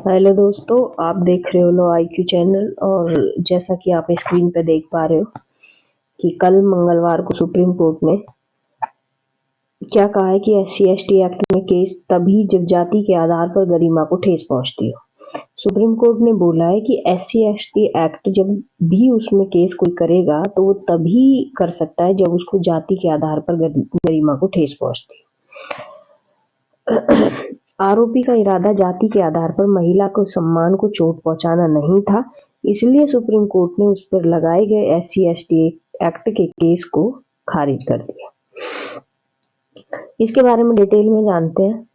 Hello दोस्तों, आप देख रहे हो लो आईक्यू चैनल। और जैसा कि आप स्क्रीन पे देख पा रहे हो कि कल मंगलवार को सुप्रीम कोर्ट ने क्या कहा है कि SC/ST एक्ट में केस तभी जब जाति के आधार पर गरिमा को ठेस पहुंचती हो। सुप्रीम कोर्ट ने बोला है कि SC/ST एक्ट जब भी उसमें केस कोई करेगा तो वो तभी कर सकता है जब उसको जाति के आधार पर गरिमा को ठेस पहुंचती हो। आरोपी का इरादा जाति के आधार पर महिला को सम्मान को चोट पहुंचाना नहीं था, इसलिए सुप्रीम कोर्ट ने उस पर लगाए गए SC/ST एक्ट के केस को खारिज कर दिया। इसके बारे में डिटेल में जानते हैं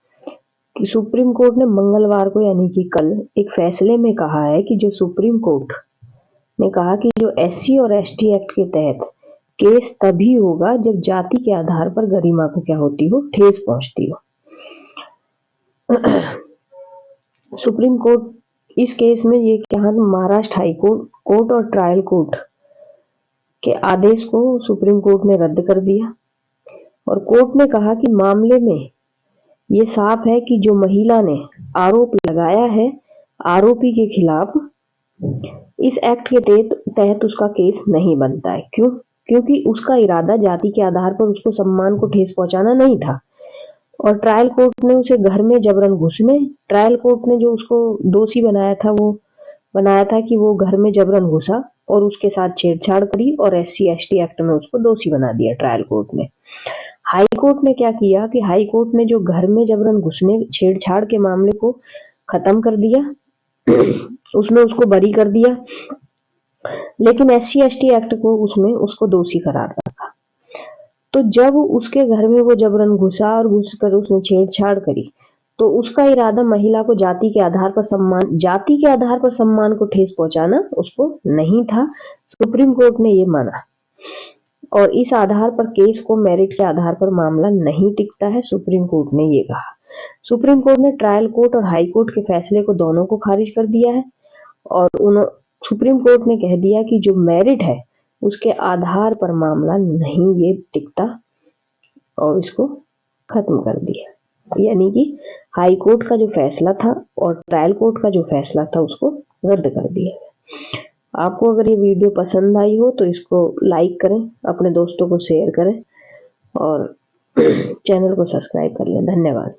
कि सुप्रीम कोर्ट ने मंगलवार को यानी कि कल एक फैसले में कहा है कि जो सुप्रीम कोर्ट ने कहा कि जो SC और ST एक्ट के तहत केस तभी होगा जब जाति के आधार पर गरिमा को क्या होती हो, ठेस पहुंचती हो। सुप्रीम कोर्ट इस केस में ये क्या महाराष्ट्र हाई कोर्ट और ट्रायल कोर्ट के आदेश को सुप्रीम कोर्ट ने रद्द कर दिया और कोर्ट ने कहा कि मामले में ये साफ है कि जो महिला ने आरोप लगाया है आरोपी के खिलाफ इस एक्ट के तहत उसका केस नहीं बनता है। क्योंकि उसका इरादा जाति के आधार पर उसको सम्मान को ठेस पहुंचाना नहीं था और ट्रायल कोर्ट ने उसे घर में जबरन ट्रायल कोर्ट ने जो उसको दोषी बनाया था वो बनाया था कि वो घर में जबरन घुसा और उसके साथ छेड़छाड़ करी और SC/ST एक्ट में उसको दोषी बना दिया ट्रायल कोर्ट ने। हाई कोर्ट ने क्या किया कि हाई कोर्ट ने जो घर में जबरन घुसने छेड़छाड़ के मामले को खत्म कर दिया, उसमें उसको बरी कर दिया, लेकिन SC/ST एक्ट को उसमें उसको दोषी करार रखा। तो जब उसके घर में वो जबरन घुसा और घुसकर उसने छेड़छाड़ करी तो उसका इरादा महिला को जाति के आधार पर सम्मान को ठेस पहुंचाना उसको नहीं था। सुप्रीम कोर्ट ने ये माना और इस आधार पर केस को मेरिट के आधार पर मामला नहीं टिकता है, सुप्रीम कोर्ट ने ये कहा। सुप्रीम कोर्ट ने ट्रायल कोर्ट और हाई कोर्ट के फैसले को दोनों को खारिज कर दिया है और सुप्रीम कोर्ट ने कह दिया कि जो मेरिट है उसके आधार पर मामला नहीं ये टिकता और इसको खत्म कर दिया। यानी कि हाई कोर्ट का जो फैसला था और ट्रायल कोर्ट का जो फैसला था उसको रद्द कर दिया। आपको अगर ये वीडियो पसंद आई हो तो इसको लाइक करें, अपने दोस्तों को शेयर करें और चैनल को सब्सक्राइब कर लें। धन्यवाद।